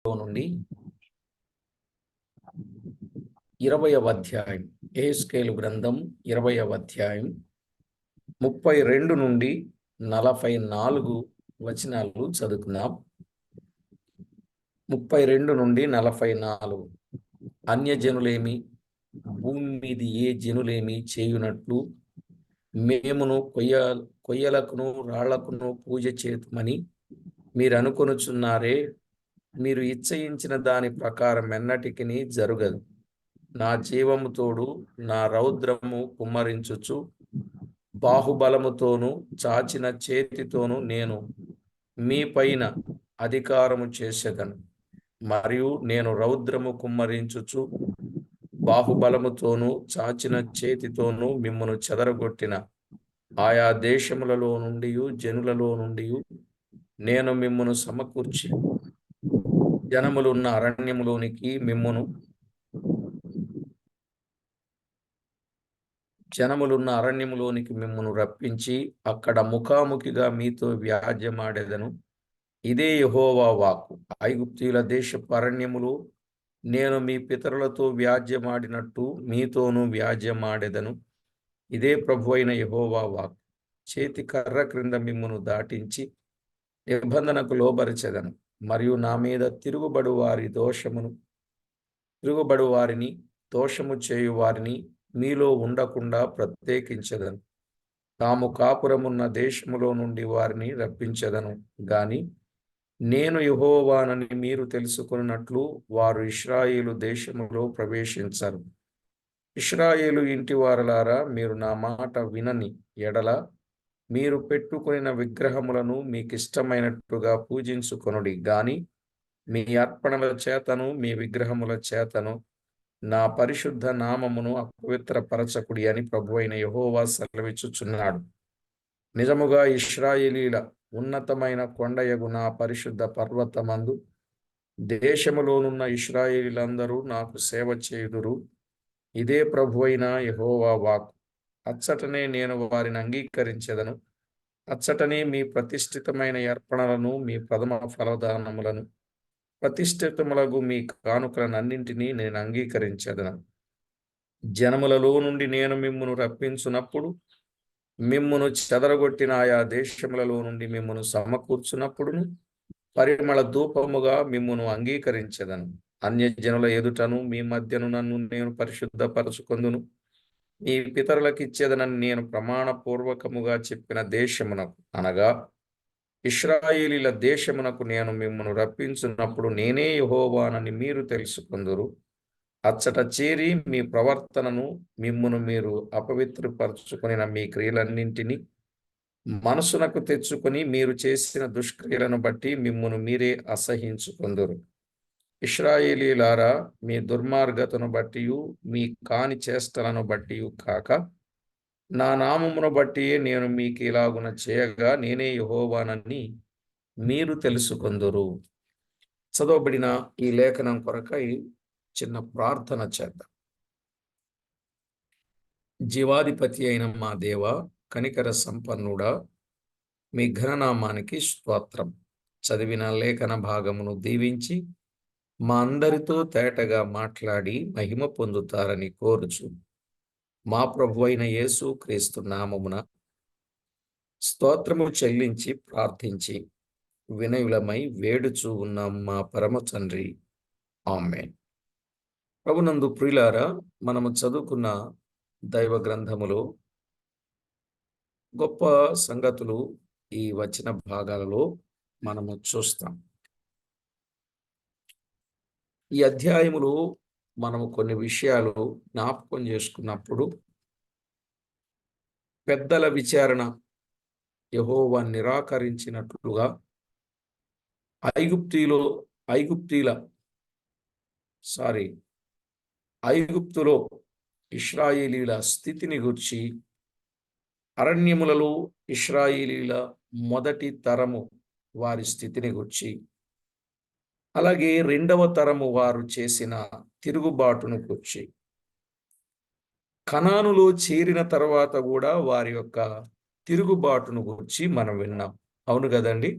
నుండి 20వ అధ్యాయం, యెహెజ్కేలు గ్రంథం 20వ అధ్యాయం 32 నుండి 44 వచనాలు చదువుకుందాం. 32 నుండి 44. అన్యజనులేమి భూమి మీది ఏ జనులేమి చేయునట్లు మేమును కొయ్యలకును రాళ్లకును పూజ చేతుమని మీరు అనుకొనుచున్నారే. మీరు ఇచ్చయించిన దాని ప్రకారం ఎన్నటికిని జరగదు. నా జీవము తోడు నా రౌద్రము కుమ్మరించుచు బాహుబలముతోను చాచిన చేతితోను నేను మీ పైన అధికారము చేసేదను. మరియు నేను రౌద్రము కుమ్మరించుచు బాహుబలముతోను చాచిన చేతితోను మిమ్మును చెదరగొట్టిన ఆయా దేశములలో నుండి జనులలో నుండి నేను మిమ్మును సమకూర్చి జనములున్న అరణ్యములోనికి మిమ్మును రప్పించి అక్కడ ముఖాముఖిగా మీతో వ్యాజ్యమాడెదను. ఇదే యెహోవా వాక్కు. ఐగుప్తీయుల దేశపు అరణ్యములో నేను మీ పితరులతో వ్యాజ్యమాడినట్టు మీతోనూ వ్యాజ్యమాడెదను. ఇదే ప్రభువైన యెహోవా వాక్కు. చేతి కర్ర క్రింద మిమ్మును దాటించి నిబంధనకు లోబరిచెదను. మరియు నా మీద తిరుగుబడు వారిని దోషము చేయు వారిని మీలో ఉండకుండా ప్రత్యేకించెదను. తాము కాపురమున్న దేశములో నుండి వారిని రప్పించెదను గాని నేను యెహోవానని మీరు తెలుసుకున్నట్లు వారు ఇశ్రాయేలు దేశములో ప్రవేశించరు. ఇశ్రాయేలు ఇంటి వారలారా, మీరు నా మాట వినని ఎడల మీరు పెట్టుకొనిన విగ్రహములను మీకిష్టమైనట్టుగా పూజించుకొనుడి గాని మీ అర్పణల చేతను మీ విగ్రహముల చేతను నా పరిశుద్ధ నామమును అపవిత్రపరచకుడి అని ప్రభువైన యెహోవా సెలవిచ్చుచున్నాడు. నిజముగా ఇశ్రాయేలీల ఉన్నతమైన కొండయగు నా పరిశుద్ధ పర్వతమందు దేశములోనున్న ఇశ్రాయేలీలందరూ నాకు సేవ చేయుదురు. ఇదే ప్రభువైన యెహోవా వాక్కు. అచ్చటనే నేను వారిని అంగీకరించెదను. అచ్చటనే మీ ప్రతిష్ఠితమైన అర్పణలను మీ ప్రథమ ఫలదానములను ప్రతిష్ఠితములగు మీ కానుకలనన్నింటినీ నేను అంగీకరించెదను. జనములలో నుండి నేను మిమ్మును రప్పించునప్పుడు, మిమ్మును చెదరగొట్టిన ఆయా దేశములలో నుండి మిమ్మును సమకూర్చునప్పుడును పరిమళ ధూపముగా మిమ్మును అంగీకరించెదను. అన్యజనుల ఎదుటను మీ మధ్యను నన్ను నేను పరిశుద్ధపరచుకొందును. మీ పితరులకిచ్చేదనని నేను ప్రమాణపూర్వకముగా చెప్పిన దేశమునకు, అనగా ఇశ్రాయేలీల దేశమునకు నేను మిమ్మును రప్పించున్నప్పుడు నేనే యెహోవానని మీరు తెలుసుకొందురు. అచ్చట చేరి మీ ప్రవర్తనను మిమ్మును మీరు అపవిత్రపరచుకొనిన మీ క్రియలన్నింటినీ మనసునకు తెచ్చుకొని మీరు చేసిన దుష్క్రియలను బట్టి మిమ్మును మీరే అసహించుకొందురు. ఇశ్రాయేలీలారా, మీ దుర్మార్గతను బట్టియు మీ కాని చేష్టలను బట్టియు కాక నా నామమును బట్టియే నేను మీకు ఇలాగున చేయగా నేనే యెహోవానని మీరు తెలుసుకొందురు. చదవబడిన ఈ లేఖనం కొరకై చిన్న ప్రార్థన చేద్దాం. జీవాధిపతి అయిన మా దేవ, కనికర సంపన్నుడా, మీ ఘననామానికి స్తోత్రం. చదివిన లేఖన భాగమును దీవించి మా అందరితో తేటగా మాట్లాడి మహిమ పొందుతారని కోరుచు మా ప్రభువైన యేసు క్రీస్తు నామమున స్తోత్రము చెల్లించి ప్రార్థించి వినయులమై వేడుచూ ఉన్నాం మా పరమ తండ్రి, ఆమేన్. ప్రభునందు ప్రియులారా, మనము చదువుకున్న దైవ గ్రంథములో గొప్ప సంగతులు ఈ వచన భాగాలలో మనము చూస్తాం. ఈ అధ్యాయములో మనము కొన్ని విషయాలు జ్ఞాపకం చేసుకున్నప్పుడు, పెద్దల విచారణ యెహోవా నిరాకరించినట్లుగా ఐగుప్తులో ఇశ్రాయేలీల స్థితిని గూర్చి, అరణ్యములలో ఇశ్రాయేలీల మొదటి తరము వారి స్థితిని గూర్చి, అలాగే రెండవ తరము వారు చేసిన తిరుగుబాటును గూర్చి, కనానులో చేరిన తర్వాత కూడా వారి యొక్క తిరుగుబాటును గూర్చి మనం విన్నాం. అవును కదండి?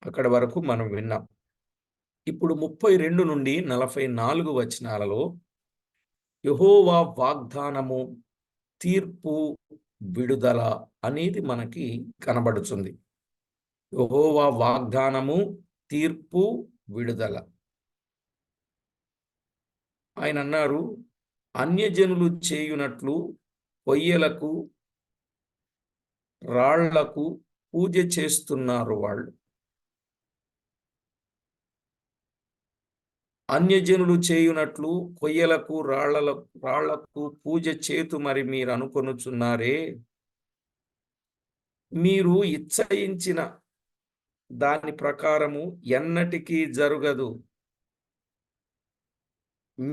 అక్కడి వరకు మనం విన్నాం. ఇప్పుడు 32 నుండి 44 వచనాలలో యెహోవా వాగ్దానము, తీర్పు, విడుదల అనేది మనకి కనబడుతుంది. యెహోవా వాగ్దానము, తీర్పు, విడుదల. ఆయన అన్నారు, అన్యజనులు చేయునట్లు కొయ్యలకు, రాళ్లకు పూజ చేస్తున్నారు వాళ్ళు. అన్యజనులు చేయునట్లు కొయ్యలకు, రాళ్లకు పూజ చేతు మరి మీరు అనుకొనుచున్నారే. మీరు ఇచ్చయించిన దాని ప్రకారము ఎన్నటికీ జరగదు.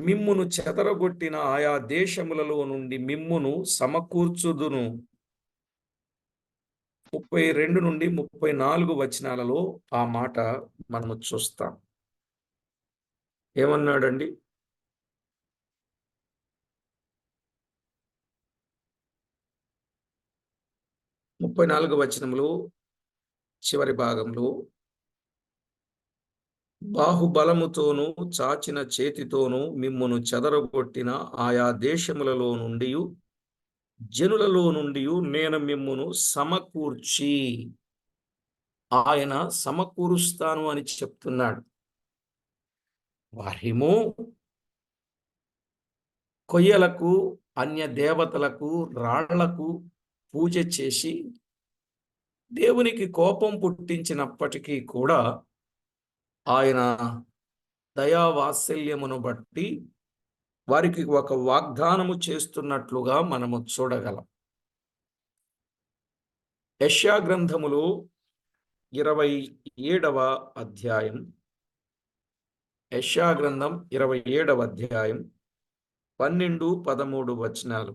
మిమ్మును చెదరగొట్టిన ఆయా దేశములలో నుండి మిమ్మును సమకూర్చుదును. 32 నుండి 34 వచనాలలో ఆ మాట మనము చూస్తాం. ఏమన్నాడండి? 34 వచనములో చివరి భాగంలో, బాహుబలముతోనూ చాచిన చేతితోనూ మిమ్మును చెదరగొట్టిన ఆయా దేశములలో నుండి జనులలో నుండి నేను మిమ్మును సమకూర్చి, ఆయన సమకూరుస్తాను అని చెప్తున్నాడు. వారేమో కొయ్యలకు, అన్య దేవతలకు, రాళ్లకు పూజ చేసి దేవునికి కోపం పుట్టించినప్పటికీ కూడా ఆయన దయావాత్సల్యమును బట్టి వారికి ఒక వాగ్దానము చేస్తున్నట్లుగా మనము చూడగలం. యెషయా గ్రంథములో 27వ అధ్యాయం, యెషయా గ్రంథం 27వ అధ్యాయం 12-13 వచనాలు.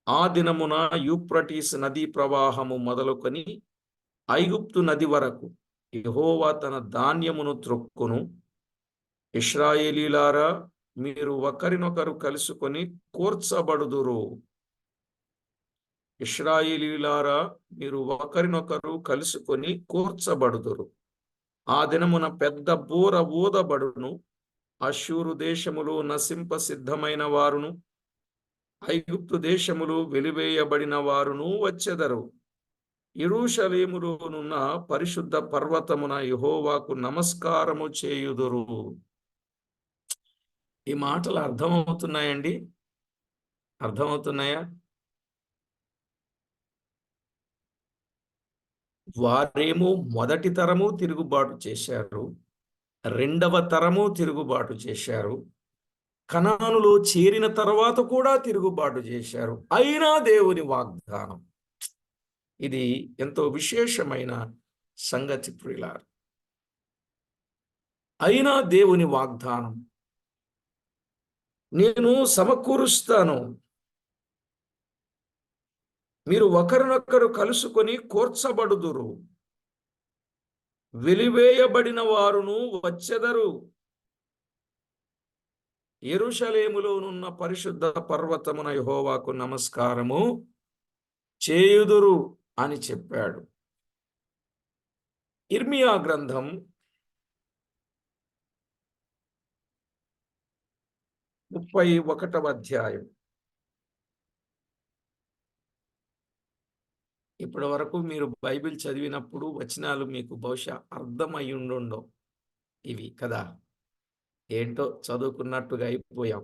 ఆ దినమున యూఫ్రటీస్ నదీ ప్రవాహము మొదలుకొని ఐగుప్తు నది వరకు యెహోవా తన ధాన్యమును త్రొక్కును. ఇశ్రాయేలీలారా, మీరు ఒకరినొకరు కలుసుకొని కూర్చబడుదురు. ఇశ్రాయేలీలారా, మీరు ఒకరినొకరు కలుసుకొని కూర్చబడుదురు. ఆ దినమున పెద్ద బూర ఊదబడును. అష్షూరు దేశములు నశింప సిద్ధమైన వారును, ఐగుప్తు దేశములు వెలివేయబడిన వారును వచ్చెదరు. యెరూషలేములోనున్న పరిశుద్ధ పర్వతమున యెహోవాకు నమస్కారము చేయుదురు. ఈ మాటలు అర్థమవుతున్నాయండి? అర్థమవుతున్నాయా? వారేమో మొదటి తరము తిరుగుబాటు చేశారు, రెండవ తరము తిరుగుబాటు చేశారు, కనానులో చేరిన తర్వాత కూడా తిరుగుబాటు చేశారు. అయినా దేవుని వాగ్దానం. ఇది ఎంతో విశేషమైన సంగతి ప్రియులారా. అయినా దేవుని వాగ్దానం, నేను సమకూరుస్తాను, మీరు ఒకరినొకరు కలుసుకొని కూర్చబడుదురు, వెలివేయబడిన వారును వచ్చెదరు, యెరూషలేములోనున్న పరిశుద్ధ పర్వతమున యెహోవాకు నమస్కారము చేయుదురు అని చెప్పాడు. ఇర్మియా గ్రంథం 31వ అధ్యాయం. ఇప్పటి వరకు మీరు బైబిల్ చదివినప్పుడు వచనాలు మీకు బహుశా అర్థమయ్యుండవు ఇవి కదా. ఏంటో చదువుకున్నట్టుగా అయిపోయాం.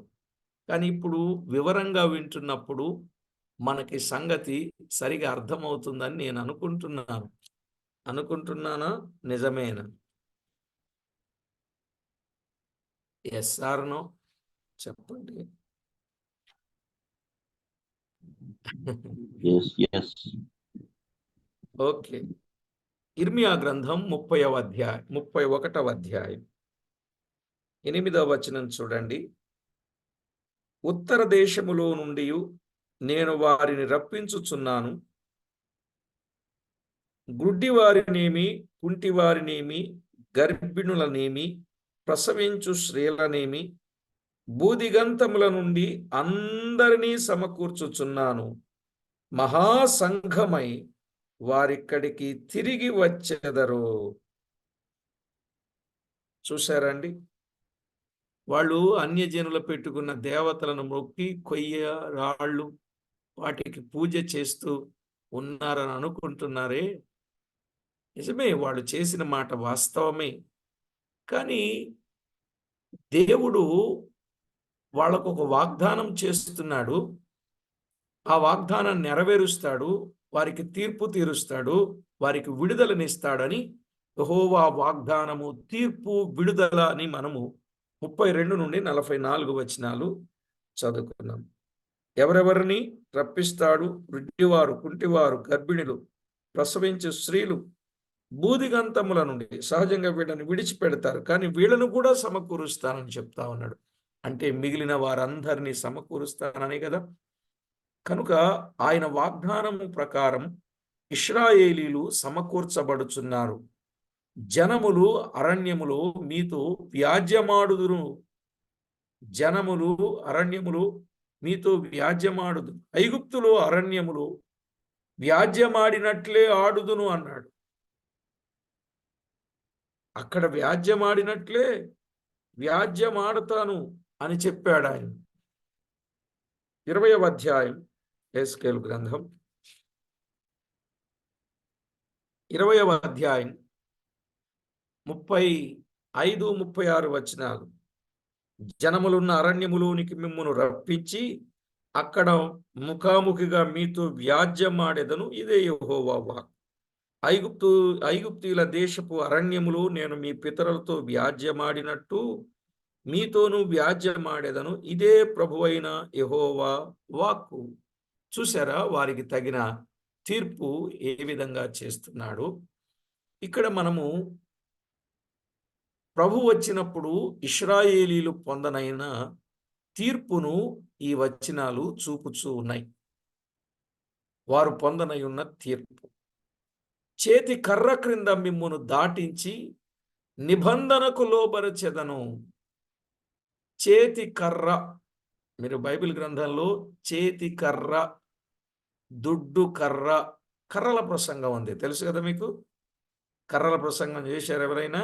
కానీ ఇప్పుడు వివరంగా వింటున్నప్పుడు మనకి సంగతి సరిగా అర్థమవుతుందని నేను అనుకుంటున్నాను. అనుకుంటున్నానా? నిజమేనా? ఎస్ ఆర్ నో చెప్పండి. ఓకే. ఇర్మియా గ్రంథం 31వ అధ్యాయం 8వ వచనం చూడండి. ఉత్తర దేశములో నుండి నేను వారిని రప్పించుచున్నాను. గుడ్డివారినేమి, కుంటివారినేమి, గర్భిణులనేమి, ప్రసవించు స్త్రీలనేమి, బూదిగంతముల నుండి అందరినీ సమకూర్చుచున్నాను. మహాసంఘమై వారిక్కడికి తిరిగి వచ్చెదరు. చూశారండి? వాళ్ళు అన్యజనులు పెట్టుకున్న దేవతలను మొక్కి కొయ్య రాళ్ళు వాటికి పూజ చేస్తూ ఉన్నారని అనుకుంటున్నారే, నిజమే, వాళ్ళు చేసిన మాట వాస్తవమే. కానీ దేవుడు వాళ్ళకు ఒక వాగ్దానం చేస్తున్నాడు. ఆ వాగ్దానాన్ని నెరవేరుస్తాడు. వారికి తీర్పు తీరుస్తాడు. వారికి విడుదలనిస్తాడని యెహోవా వాగ్దానము, తీర్పు, విడుదల అని మనము 32 నుండి 44 వచనాలు చదువుకున్నాం. ఎవరెవరిని రప్పిస్తాడు? గ్రుడ్డివారు, కుంటివారు, గర్భిణులు, ప్రసవించే స్త్రీలు, బూదిగంతముల నుండి. సహజంగా వీళ్ళని విడిచిపెడతారు, కానీ వీళ్ళను కూడా సమకూరుస్తానని చెప్తా ఉన్నాడు. అంటే మిగిలిన వారందరినీ సమకూరుస్తానని కదా. కనుక ఆయన వాగ్దానము ప్రకారం ఇశ్రాయేలీలు సమకూర్చబడుచున్నారు. జనములు అరణ్యములో మీతో వ్యాజ్యమాడుదురు. జనములు అరణ్యములు మీతో వ్యాజ్యమాడుదు. ఐగుప్తులో అరణ్యములు వ్యాజ్యమాడినట్లే ఆడుదును అన్నాడు. అక్కడ వ్యాజ్యమాడినట్లే వ్యాజ్యమాడుతాను అని చెప్పాడు ఆయన. 20వ అధ్యాయం యెహెజ్కేలు గ్రంథం 20వ అధ్యాయం 35, 36 వచనాలు. జనములున్న అరణ్యములోనికి మిమ్మును రప్పించి అక్కడ ముఖాముఖిగా మీతో వ్యాజ్యమాడెదను. ఇదే యెహోవా వాక్కు. ఐగుప్తీయుల దేశపు అరణ్యములో నేను మీ పితరులతో వ్యాజ్యమాడినట్టు మీతోనూ వ్యాజ్యమాడెదను. ఇదే ప్రభువైన యెహోవా వాక్కు. చూసారా వారికి తగిన తీర్పు ఏ విధంగా చేస్తున్నాడు. ఇక్కడ మనము ప్రభు వచ్చినప్పుడు ఇశ్రాయేలీలు పొందనైన తీర్పును ఈ వచనాలు చూపుచూ ఉన్నాయి. వారు పొందనై ఉన్న తీర్పు. చేతి కర్ర క్రింద మిమ్మును దాటించి నిబంధనకు లోబరచెదను. చేతి కర్ర, మీరు బైబిల్ గ్రంథంలో చేతి కర్ర, దుడ్డు కర్ర, కర్రల ప్రసంగం ఉంది, తెలుసు కదా మీకు. కర్రల ప్రసంగం చేశారు ఎవరైనా?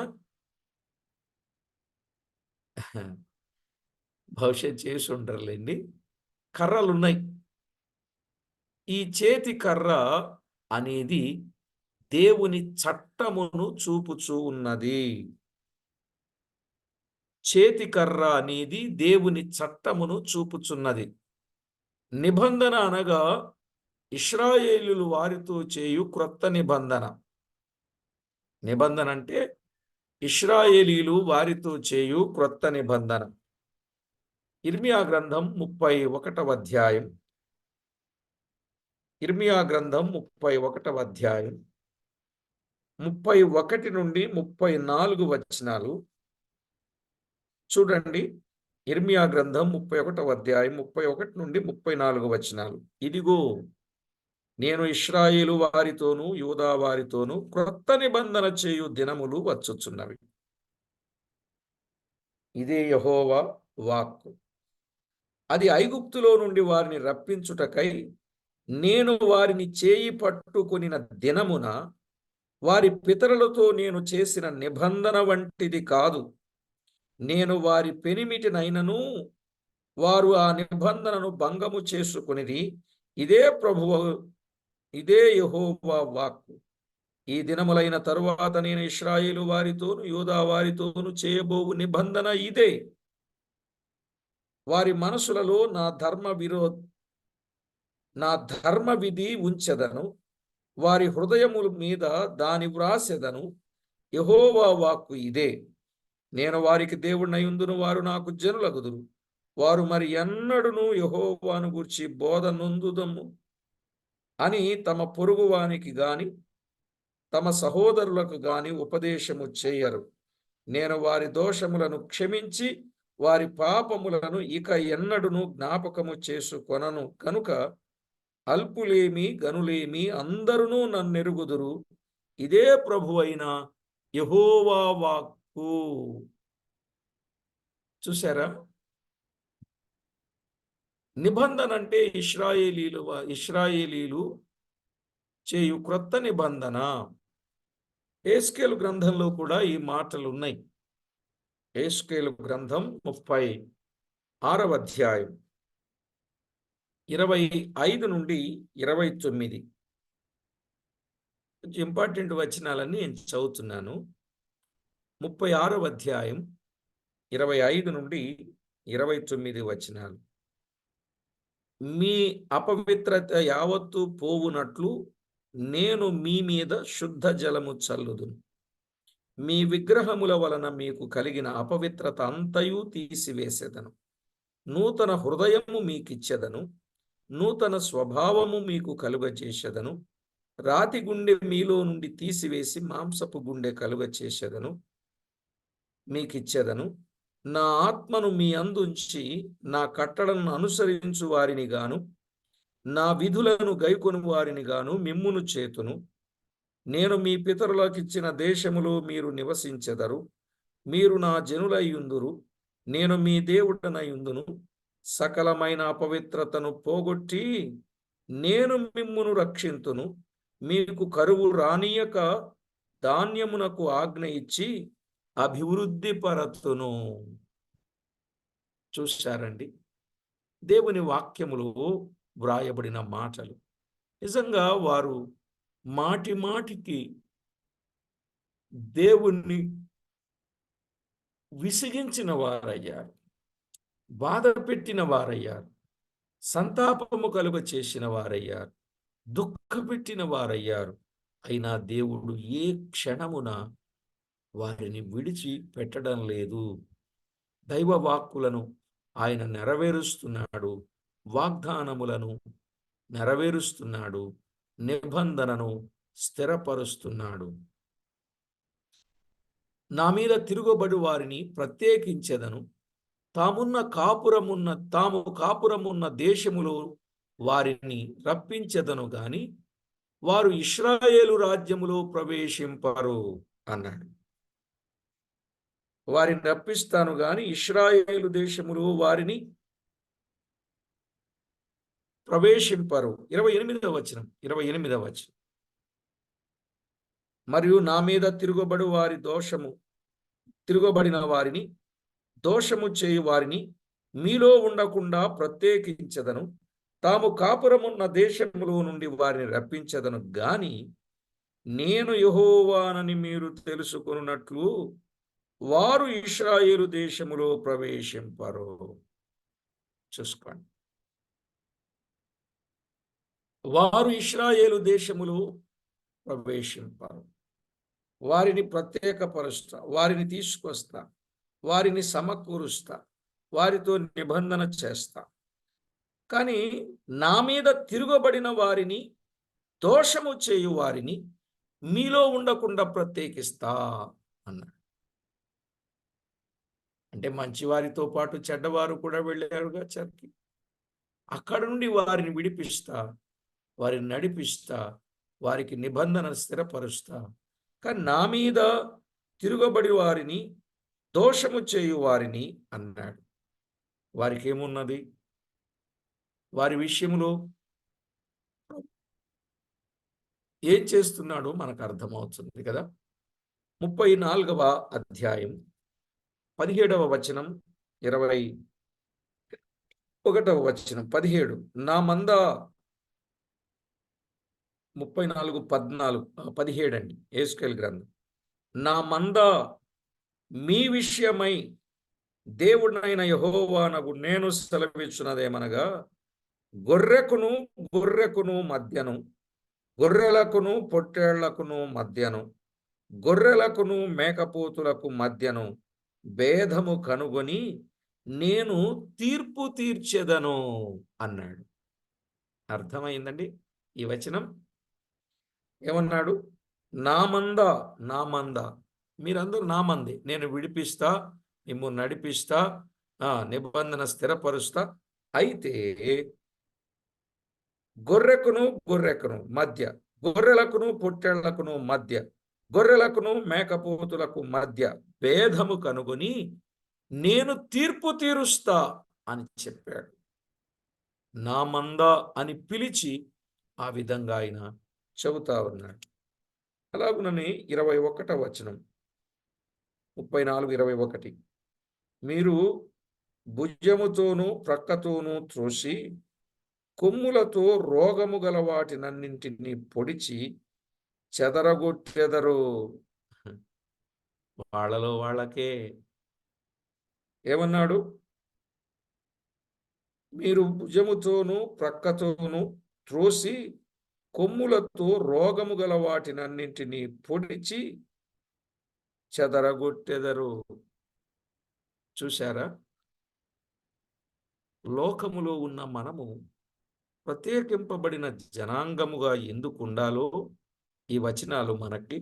బహుశా చేసి ఉంటారులేండి. కర్రలున్నాయి. ఈ చేతి కర్ర అనేది దేవుని చట్టమును చూపుచూ ఉన్నది. చేతి కర్ర అనేది దేవుని చట్టమును చూపుచున్నది. నిబంధన అనగా ఇశ్రాయేలీయులు వారితో చేయు క్రొత్త నిబంధన. నిబంధన అంటే ఇశ్రాయేలీయులు వారితో చేయు క్రొత్త నిబంధన. ఇర్మియా గ్రంథం 31వ అధ్యాయం. ఇర్మియా గ్రంథం 31వ అధ్యాయం 31 నుండి 34 వచనాలు చూడండి. ఇర్మియా గ్రంథం 31వ అధ్యాయం 31 నుండి 34 వచనాలు. ఇదిగో నేను ఇశ్రాయేలు వారితోనూ యూదా వారితోనూ క్రొత్త నిబంధన చేయు దినములు వచ్చుచున్నవి. ఇదే యెహోవా వాక్కు. అది ఐగుప్తులో నుండి వారిని రప్పించుటకై నేను వారిని చేయి పట్టుకొనిన దినమున వారి పితరులతో నేను చేసిన నిబంధన వంటిది కాదు. నేను వారి పెనిమిటినైనను వారు ఆ నిబంధనను భంగము చేసుకొనిది. ఇదే ప్రభువు, ఇదే యెహోవా వాక్కు. ఈ దినములైన తరువాత నేను ఇశ్రాయేలు వారితోను యూదా వారితోను చేయబోవు నిబంధన ఇదే. వారి మనసులలో నా ధర్మ విధి ఉంచెదను. వారి హృదయముల మీద దాని వ్రాసెదను. యెహోవా వాక్కు ఇదే. నేను వారికి దేవుడినయుందును, వారు నాకు జనులగుదురు. వారు మరి ఎన్నడును యెహోవాను గూర్చి బోధ నొందుదము అని తమ పొరుగువానికి గాని తమ సహోదరులకు గాని ఉపదేశము చేయరు. నేను వారి దోషములను క్షమించి వారి పాపములను ఇక ఎన్నడును జ్ఞాపకము చేసుకొనను. కనుక అల్పులేమి గనులేమి అందరును నన్నెరుగుదురు. ఇదే ప్రభువైన యెహోవా వాక్కు. చూసారా? నిబంధన అంటే ఇశ్రాయేలీలు చేయు క్రొత్త నిబంధన. యెహెజ్కేలు గ్రంథంలో కూడా ఈ మాటలు ఉన్నాయి. యెహెజ్కేలు గ్రంథం 36వ అధ్యాయం 25 నుండి 29. కొంచెం ఇంపార్టెంట్ వచనాలన్నీ నేను చదువుతున్నాను. 36వ అధ్యాయం 25 నుండి 29 వచనాలు. మీ అపవిత్రత యావత్తు పోవునట్లు నేను మీ మీద శుద్ధ జలము చల్లుదును. మీ విగ్రహముల వలన మీకు కలిగిన అపవిత్రత అంతయు తీసివేసెదను. నూతన హృదయము మీకిచ్చెదను. నూతన స్వభావము మీకు కలుగచేసెదను. రాతి గుండె మీలో నుండి తీసివేసి మాంసపు గుండె కలుగచేసెదను మీకిచ్చెదను. నా ఆత్మను మీ అందుంచి నా కట్టడలను అనుసరించు వారిని గాను నా విధులను గైకొను వారిని గాను మిమ్మును చేతును. నేను మీ పితరులకిచ్చిన దేశములో మీరు నివసించెదరు. మీరు నా జనులయ్యుందురు. నేను మీ దేవుడనయుందును. సకలమైన అపవిత్రతను పోగొట్టి నేను మిమ్మును రక్షింతును. మీకు కరువు రానియక ధాన్యమునకు ఆజ్ఞ ఇచ్చి అభివృద్ధి పరతును. చూశారండి, దేవుని వాక్యములో వ్రాయబడిన మాటలు. నిజంగా వారు మాటి మాటికి దేవుణ్ణి విసిగించిన వారయ్యారు, బాధ పెట్టిన వారయ్యారు, సంతాపము కలుగ చేసిన వారయ్యారు, దుఃఖపెట్టిన వారయ్యారు. అయినా దేవుడు ఏ క్షణమున వారిని విడిచి పెట్టడం లేదు. దైవ వాక్కులను ఆయన నెరవేరుస్తున్నాడు. వాగ్దానములను నెరవేరుస్తున్నాడు. నిబంధనను స్థిరపరుస్తున్నాడు. నా మీద తిరుగుబడి వారిని ప్రత్యేకించెదను. తాము కాపురమున్న దేశములో వారిని రప్పించెదను గాని వారు ఇశ్రాయేలు రాజ్యములో ప్రవేశింపరు అన్నాడు. వారిని రప్పిస్తాను గాని ఇశ్రాయేలు దేశములో వారిని ప్రవేశింపరు. 28వ వచనం. మరియు నా మీద తిరుగుబడిన వారిని దోషము చేయు వారిని మీలో ఉండకుండా ప్రత్యేకించదను. తాము కాపురమున్న దేశములో నుండి వారిని రప్పించదను గాని నేను యెహోవానని మీరు తెలుసుకొనున్నట్లు వారు ఇశ్రాయేలు దేశములో ప్రవేశింపరు. చూసుకోండి, వారు ఇశ్రాయేలు దేశములో ప్రవేశింపరు. వారిని ప్రత్యేకపరుస్తా, వారిని తీసుకొస్తా, వారిని సమకూరుస్తా, వారితో నిబంధన చేస్తా. కానీ నా మీద తిరుగుబడిన వారిని, దోషము చేయు వారిని మీలో ఉండకుండా ప్రత్యేకిస్తా అన్నాడు. అంటే మంచివారితో పాటు చెడ్డవారు కూడా వెళ్ళారుగా చర్కి. అక్కడ నుండి వారిని విడిపిస్తా, వారిని నడిపిస్తా, వారికి నిబంధన స్థిరపరుస్తా. కానీ నా మీద తిరుగుబడి వారిని, దోషము చేయు వారిని అన్నాడు. వారికి ఏమున్నది? వారి విషయంలో ఏం చేస్తున్నాడో మనకు అర్థమవుతుంది కదా. 34వ అధ్యాయం 17వ వచనం, 21వ వచనం, 17. నా మంద 17 అండి, యెహెజ్కేలు గ్రంథం. నా మంద మీ విషయమై దేవుడైన యెహోవానగు నేను సెలవిచ్చున్నదేమనగా, గొర్రెకును మధ్యను, గొర్రెలకును పొట్టేళ్లకును మధ్యను, గొర్రెలకును మేకపోతులకు మధ్యను భేదము కనుగొని నేను తీర్పు తీర్చెదను అన్నాడు. అర్థమైందండి ఈ వచనం? ఏమన్నాడు? నా మంద, మీరందరూ నా మంది, నేను విడిపిస్తా, మిమ్మల్ని నడిపిస్తా, నిబంధన స్థిరపరుస్తా. అయితే గొర్రెకును మధ్య, గొర్రెలకును పొట్టేళ్లకును మధ్య, గొర్రెలకును మేకపోతులకు మధ్య భేదము కనుగొని నేను తీర్పు తీరుస్తా అని చెప్పాడు. నా మంద అని పిలిచి ఆ విధంగా ఆయన చెబుతా ఉన్నాడు. అలాగునని 21వ వచనం, 34:21. మీరు భుజముతోనూ ప్రక్కతోనూ త్రోసి కొమ్ములతో రోగము గల వాటినన్నింటినీ పొడిచి చెదరగొట్టెదరు. వాళ్ళలో వాళ్ళకే ఏమన్నాడు? మీరు భుజముతోనూ ప్రక్కతోనూ త్రోసి కొమ్ములతో రోగము గల వాటినన్నింటినీ పొడిచి చెదరగొట్టెదరు. చూశారా? లోకములో ఉన్న మనము ప్రత్యేకింపబడిన జనాంగముగా ఎందుకు ఉండాలో ఈ వచనాలు మనకి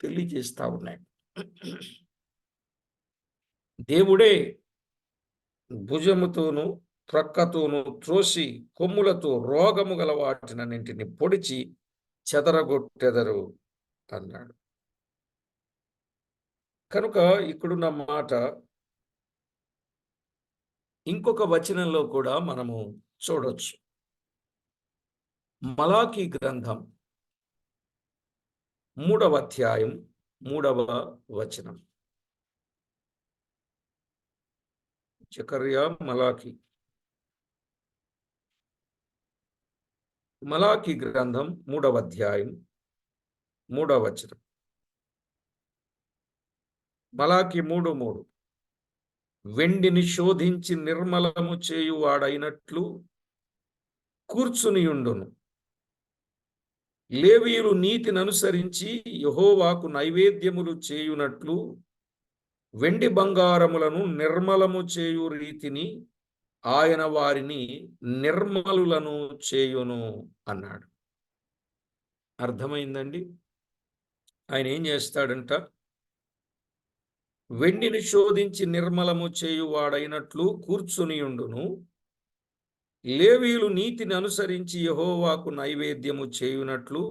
తెలియజేస్తా ఉన్నాయి. దేవుడే భుజముతోనూ ప్రక్కతోనూ త్రోసి కొమ్ములతో రోగము గల వాటినన్నింటిని పొడిచి చెదరగొట్టెదరు అన్నాడు. కనుక ఇక్కడున్న మాట ఇంకొక వచనంలో కూడా మనము చూడొచ్చు. మలాకీ గ్రంథం 3వ అధ్యాయం 3వ వచనం. జకర్యా మలాకీ గ్రంథం 3వ అధ్యాయం 3వ వచనం. మలాకీ 3:3. వెండిని శోధించి నిర్మలము చేయువాడైనట్లు కూర్చునియుండును. లేవీయులు నీతిని అనుసరించి యెహోవాకు నైవేద్యములు చేయునట్లు వెండి బంగారములను నిర్మలము చేయు రీతిని ఆయన వారిని నిర్మలులను చేయును అన్నాడు. అర్థమైందండి? ఆయన ఏం చేస్తాడంట? వెండిని శోధించి నిర్మలము చేయువాడైనట్లు కూర్చునియుండును. లేవీయులు నీతిని అనుసరించి యెహోవాకు నైవేద్యము చేయునట్లు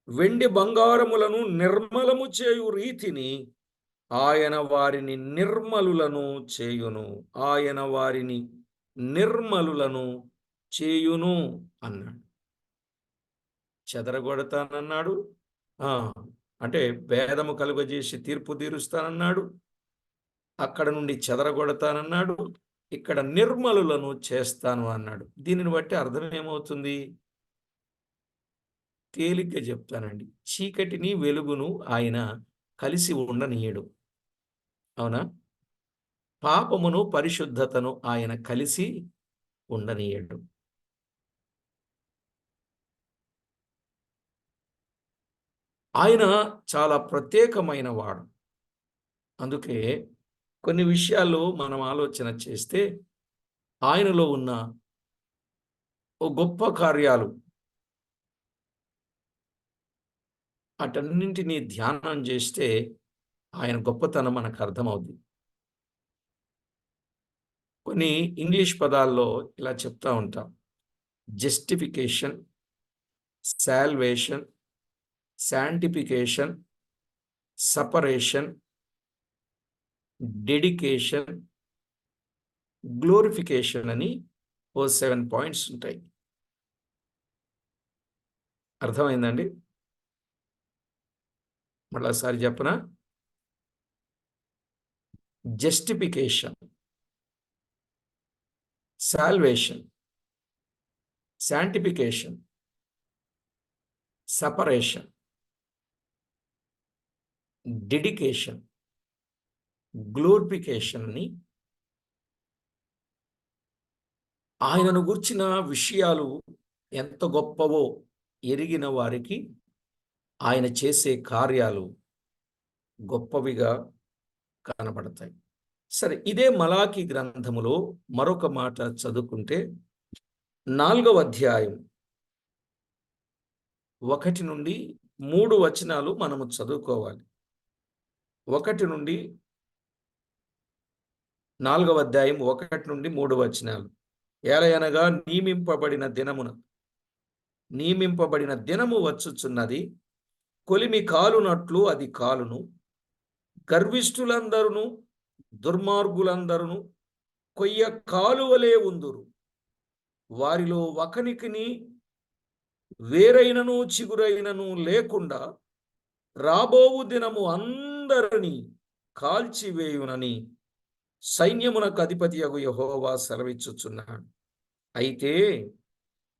వెండి బంగారములను నిర్మలము చేయు రీతిని ఆయన వారిని నిర్మలులను చేయును. ఆయన వారిని నిర్మలులను చేయును అన్నాడు. చెదరగొడతానన్నాడు, అంటే భేదము కలుగజేసి తీర్పు తీరుస్తానన్నాడు. అక్కడ నుండి చెదరగొడతానన్నాడు. ఇక్కడ నిర్మలులను చేస్తాను అన్నాడు. దీనిని బట్టి అర్థం ఏమవుతుంది? తేలిగ్గా చెప్తానండి. చీకటిని వెలుగును ఆయన కలిసి ఉండనీయడు. అవునా? పాపమును పరిశుద్ధతను ఆయన కలిసి ఉండనీయడు. ఆయన చాలా ప్రత్యేకమైన వాడు. అందుకే కొన్ని విషయాల్లో మనం ఆలోచన చేస్తే ఆయనలో ఉన్న ఓ గొప్ప కార్యాలు అటన్నింటినీ ధ్యానం చేస్తే ఆయన గొప్పతనం మనకు అర్థమవుతుంది. కొన్ని ఇంగ్లీష్ పదాల్లో ఇలా చెప్తా ఉంటాం: justification, salvation, sanctification, separation, dedication, glorification అని ఓ 7 పాయింట్స్ ఉంటాయి. అర్థమైందండి? మళ్ళాసారి చెప్పనా? Justification, salvation, sanctification, separation, dedication, glorification అని ఆయనను గుర్చిన విషయాలు ఎంత గొప్పవో ఎరిగిన వారికి ఆయన చేసే కార్యాలు గొప్పవిగా కనబడతాయి. సరే, ఇదే మలాకీ గ్రంథములో మరొక మాట చదువుకుంటే 4వ అధ్యాయం 1 నుండి 3 వచనాలు మనము చదువుకోవాలి. 1 నుండి 4వ అధ్యాయం 1 నుండి 3 వచనాలు. ఏలయనగా నియమింపబడిన దినము వచ్చుచున్నది, కొలిమి కాలునట్లు అది కాలును. గర్విష్ఠులందరూ దుర్మార్గులందరూ కొయ్య కాలువలే ఉందురు. వారిలో ఒకనికిని వేరైనను చిగురైనను లేకుండా రాబోవు దినము అందరినీ కాల్చివేయునని సైన్యమునకు అధిపతియగు యెహోవా సెలవిచ్చుచున్నాడు. అయితే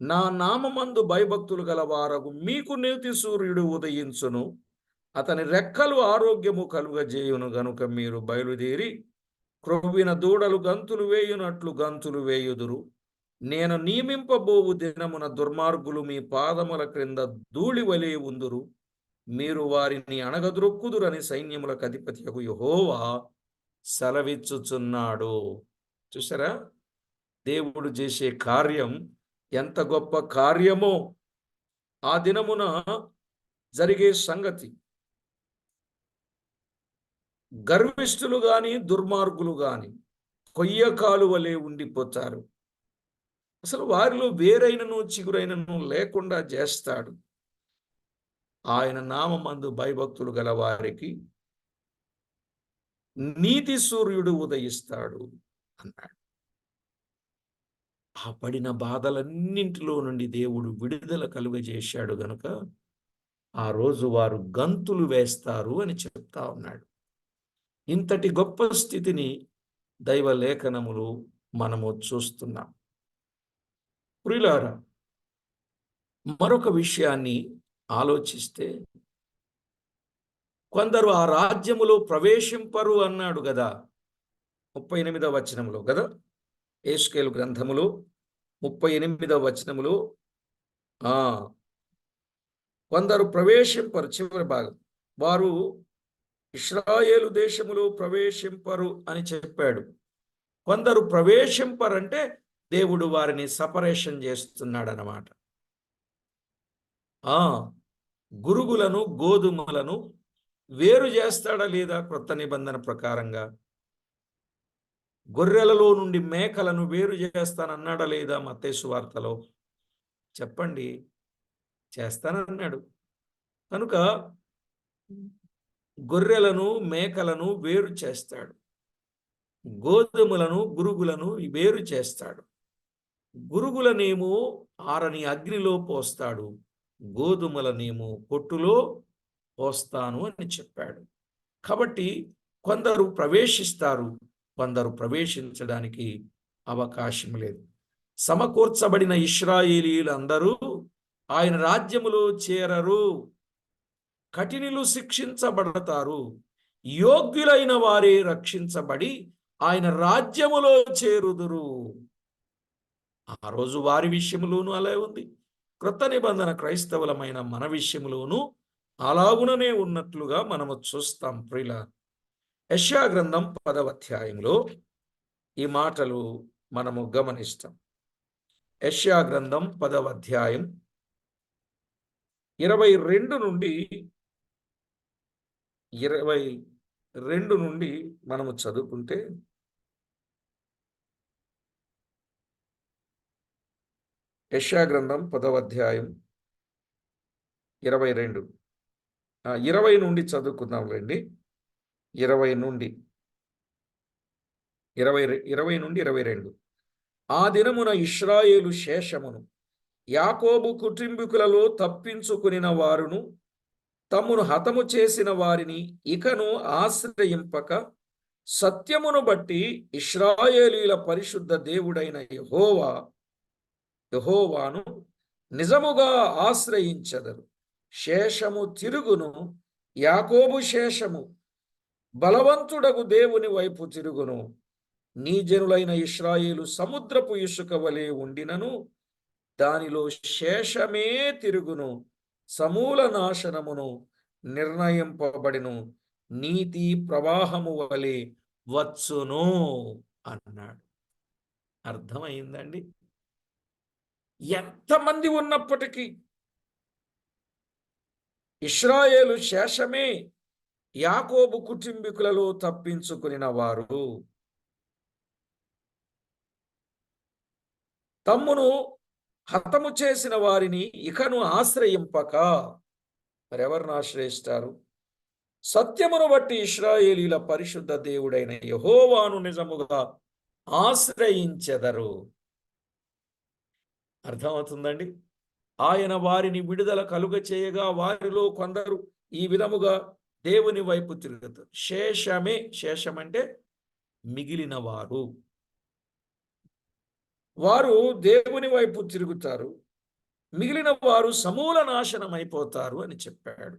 నా నామమందు భయభక్తులు గలవారగు మీకు నీతి సూర్యుడు ఉదయించును, అతని రెక్కలు ఆరోగ్యము కలుగజేయును గనుక మీరు బయలుదేరి క్రొవ్విన దూడలు గంతులు వేయునట్లు గంతులు వేయుదురు. నేను నియమింపబోవు దినమున దుర్మార్గులు మీ పాదముల క్రింద ధూళి వలె ఉందురు. మీరు వారిని అణగద్రొక్కుదురని సైన్యములకు అధిపతియగు యెహోవా సెలవిచ్చుచున్నాడు. చూసారా, దేవుడు చేసే కార్యం ఎంత గొప్ప కార్యమో ఆ దినమున జరిగే సంగతి. గర్విష్ఠులు గాని దుర్మార్గులు గాని కొయ్యకాలు వలె ఉండిపోతారు. అసలు వారిలో వేరైనను చిగురైనను లేకుండా చేస్తాడు. ఆయన నామమందు భయభక్తులు గల వారికి నీతి సూర్యుడు ఉదయిస్తాడు అన్నాడు. ఆ పడిన బాధలన్నింటిలో నుండి దేవుడు విడుదల కలుగజేశాడు గనుక ఆ రోజు వారు గంతులు వేస్తారు అని చెప్తా ఉన్నాడు. ఇంతటి గొప్ప స్థితిని దైవ లేఖనములు మనము చూస్తున్నాం. ప్రియులారా, మరొక విషయాన్ని ఆలోచిస్తే, కొందరు ఆ రాజ్యములో ప్రవేశింపరు అన్నాడు కదా 38వ వచనంలో కదా, యెహెజ్కేలు గ్రంథములో 38వ వచనములో కొందరు ప్రవేశింపరు. చివరి భాగం, వారు ఇశ్రాయేలు దేశములో ప్రవేశింపరు అని చెప్పాడు. కొందరు ప్రవేశింపరంటే దేవుడు వారిని సపరేషన్ చేస్తున్నాడు అన్నమాట. గురుగులను గోధుమలను వేరు చేస్తాడా లేదా? క్రొత్త నిబంధన ప్రకారంగా గొర్రెలలో నుండి మేకలను వేరు చేస్తానన్నాడా లేదా? మత్తయి సువార్తలో చెప్పండి, చేస్తానన్నాడు. కనుక గొర్రెలను మేకలను వేరు చేస్తాడు, గోధుమలను గురుగులను వేరు చేస్తాడు. గురుగులనేమో ఆరని అగ్నిలో పోస్తాడు, గోధుమలనేమో పొట్టులో పోస్తాను అని చెప్పాడు. కాబట్టి కొందరు ప్రవేశిస్తారు, కొందరు ప్రవేశించడానికి అవకాశం లేదు. సమకూర్చబడిన ఇశ్రాయేలీయులందరూ ఆయన రాజ్యములో చేరరు. కఠినులు శిక్షించబడతారు, యోగ్యులైన వారే రక్షించబడి ఆయన రాజ్యములో చేరుదురు. ఆ రోజు వారి విషయంలోనూ అలా ఉంది. క్రొత్త నిబంధన క్రైస్తవులమైన మన విషయంలోనూ అలాగుననే ఉన్నట్లుగా మనము చూస్తాం. ప్రియుల, యెషయా గ్రంథం 10వ అధ్యాయంలో ఈ మాటలు మనము గమనిస్తాం. యెషయా గ్రంథం 10వ అధ్యాయం 22 నుండి మనము చదువుకుంటే, యెషయా గ్రంథం 10వ అధ్యాయం 22 20 నుండి చదువుకుందాంలేండి. 20 నుండి 22. ఆ దినమున ఇశ్రాయేలు శేషమును యాకోబు కుటుంబీకులలో తప్పించుకునిన వారును తమ్మును హతము చేసిన వారిని ఇకను ఆశ్రయింపక సత్యమును బట్టి ఇశ్రాయేలీల పరిశుద్ధ దేవుడైన యెహోవాను నిజముగా ఆశ్రయించెదరు. శేషము తిరుగును, యాకోబు శేషము బలవంతుడగు దేవుని వైపు తిరుగును. నీ జనులైన ఇశ్రాయేలు సముద్రపు ఇసుక వలె ఉండినను దానిలో శేషమే తిరుగును. సమూల నాశనమును నిర్ణయింపబడిను, నీతి ప్రవాహము వలె వచ్చును అన్నాడు. అర్థమైందండి? ఎంతమంది ఉన్నప్పటికీ ఇశ్రాయేలు శేషమే యాకోబు కుటుంబీకులలో తప్పించుకునిన వారు. తమ్మును హతము చేసిన వారిని ఇకను ఆశ్రయింపక మరెవరిని ఆశ్రయిస్తారు? సత్యమును బట్టి ఇశ్రాయేలీల పరిశుద్ధ దేవుడైన యెహోవాను నిజముగా ఆశ్రయించెదరు. అర్థమవుతుందండి? ఆయన వారిని విడుదల కలుగ చేయగా వారిలో కొందరు ఈ విధముగా దేవుని వైపు తిరుగుతారు. శేషమే, శేషం అంటే మిగిలిన వారు, వారు దేవుని వైపు తిరుగుతారు, మిగిలిన వారు సమూల నాశనం అయిపోతారు అని చెప్పాడు.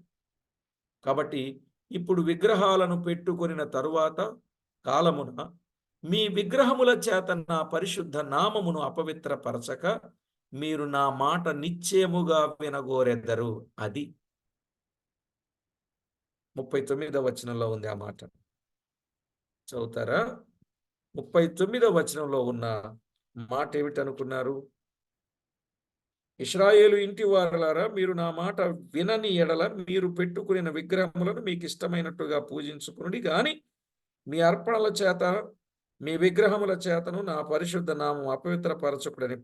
కాబట్టి ఇప్పుడు విగ్రహాలను పెట్టుకొనిన తరువాత కాలమున మీ విగ్రహముల చేత నా పరిశుద్ధ నామమును అపవిత్రపరచక మీరు నా మాట నిశ్చయముగా వినగోరెదరు. అది 39వ వచనంలో ఉంది ఆ మాట. చదువుతారా? 39వ వచనంలో ఉన్న మాట ఏమిటనుకున్నారు? ఇశ్రాయేలు ఇంటి వారలారా, మీరు నా మాట వినని ఎడల మీరు పెట్టుకునిన విగ్రహములను మీకు ఇష్టమైనట్టుగా పూజించుకునుడి గాని మీ అర్పణల చేత మీ విగ్రహముల చేతను నా పరిశుద్ధ నామం అపవిత్రపరచకుడని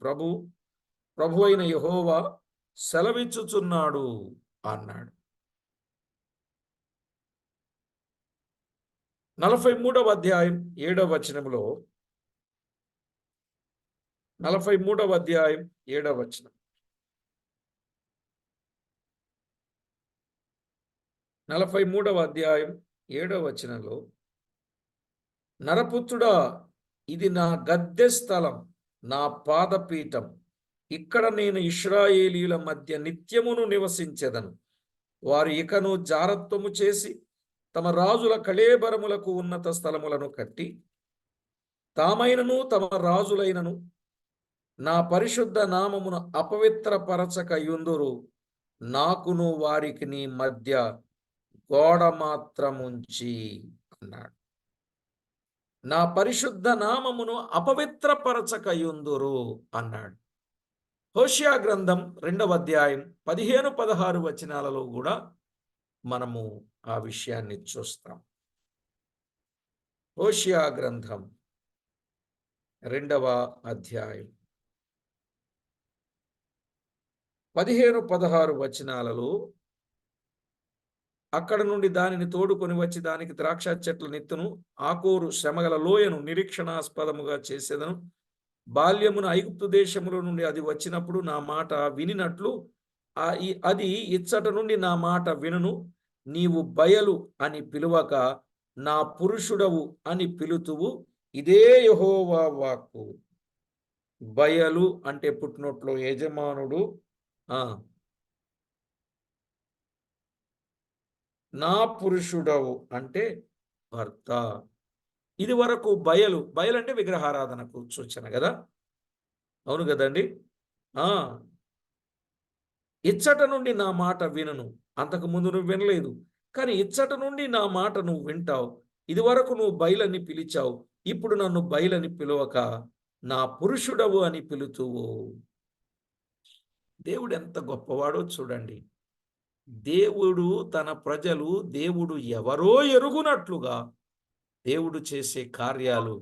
ప్రభు అయిన యెహోవా సెలవిచ్చుచున్నాడు అన్నాడు. 43వ అధ్యాయం 7వ వచనంలో, 43వ అధ్యాయం 7వ వచనం, 43వ అధ్యాయం 7వ వచనంలో, నరపుత్రుడా, ఇది నా గద్దె స్థలం, నా పాదపీఠం, ఇక్కడ నేను ఇశ్రాయేలీయుల మధ్య నిత్యమును నివసించెదను. వారు ఇకను జారత్వము చేసి తమ రాజుల కళేబరములకు ఉన్నత స్థలములను కట్టి తామైనను తమ రాజులైనను నా పరిశుద్ధ నామమును అపవిత్రపరచక యుందురు. నాకును వారికి నీ మధ్య గోడ మాత్రముంచి అన్నాడు. నా పరిశుద్ధ నామమును అపవిత్రపరచక యుందురు అన్నాడు. హోషేయ గ్రంథం 2వ అధ్యాయం 15-16 వచనాలలో కూడా మనము ఆ విషయాన్ని చూస్తాం. హోషేయ గ్రంథం 2వ అధ్యాయం 15-16 వచనాలలో, అక్కడ నుండి దానిని తోడుకొని వచ్చి దానికి ద్రాక్ష చెట్ల నెత్తును ఆకోరు శ్రమగల లోయను నిరీక్షణాస్పదముగా చేసేదను. బాల్యమున ఐగుప్తు దేశములో నుండి అది వచ్చినప్పుడు నా మాట వినినట్లు అది ఇచ్చట నుండి నా మాట వినును. నీవు బయలు అని పిలువక నా పురుషుడవు అని పిలుతువు. ఇదే యెహోవా వాక్కు. బయలు అంటే పుట్టినట్లో యజమానుడు, నా పురుషుడవు అంటే భర్త. ఇది వరకు బయలు అంటే విగ్రహారాధనకు సూచన కదా, అవును కదండి. ఇచ్చట నుండి నా మాట వినను. అంతకు ముందు నువ్వు వినలేదు, కానీ ఇచ్చట నుండి నా మాట నువ్వు వింటావు. ఇది వరకు నువ్వు బయలని పిలిచావు, ఇప్పుడు నన్ను బయలని పిలువక నా పురుషుడవు అని పిలుతువు. దేవుడు ఎంత గొప్పవాడో చూడండి. దేవుడు తన ప్రజలు దేవుడు ఎవరో ఎరుగునట్లుగా దేవుడు చేసే కార్యాలు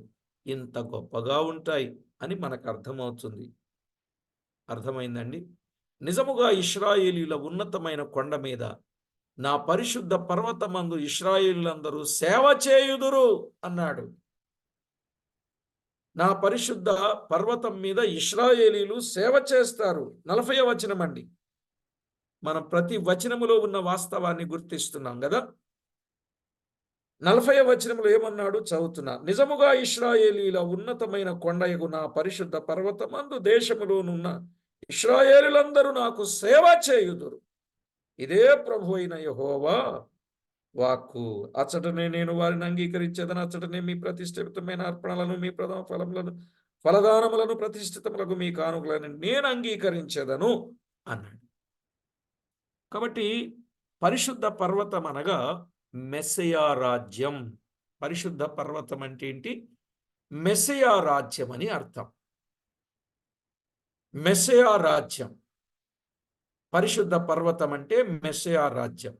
ఇంత గొప్పగా ఉంటాయి అని మనకు అర్థమవుతుంది. అర్థమైందండి? నిజముగా ఇశ్రాయేలీయుల ఉన్నతమైన కొండ మీద నా పరిశుద్ధ పర్వతమందు ఇశ్రాయేలీయులందరూ సేవ చేయుదురు అన్నాడు. నా పరిశుద్ధ పర్వతం మీద ఇశ్రాయేలీయులు సేవ చేస్తారు. 40వ వచనం అండి. మనం ప్రతి వచనములో ఉన్న వాస్తవాన్ని గుర్తిస్తున్నాం కదా. 40వ వచనంలో ఏమన్నాడు చదువుతున్నా. నిజముగా ఇశ్రాయేలీయుల ఉన్నతమైన కొండయగు నా పరిశుద్ధ పర్వతమందు దేశములోనున్న ఇశ్రాయేలీయులందరూ నాకు సేవ చేయుదురు. ఇదే ప్రభు అయిన యెహోవా వాక్కు. అచ్చటనే నేను వారిని అంగీకరించేదను. అచ్చటనే మీ ప్రతిష్ఠితమైన అర్పణలను, మీ ప్రథమ ఫలములను, ఫలదానములను, ప్రతిష్ఠితములకు మీ కానుకలను నేను అంగీకరించేదను అన్నాడు. కాబట్టి పరిశుద్ధ పర్వతం అనగా మెస్సయా రాజ్యం. పరిశుద్ధ పర్వతం అంటే ఏంటి? మెస్సయా రాజ్యం అని అర్థం. మెస్సయా రాజ్యం, పరిశుద్ధ పర్వతం అంటే మెస్సయా రాజ్యం.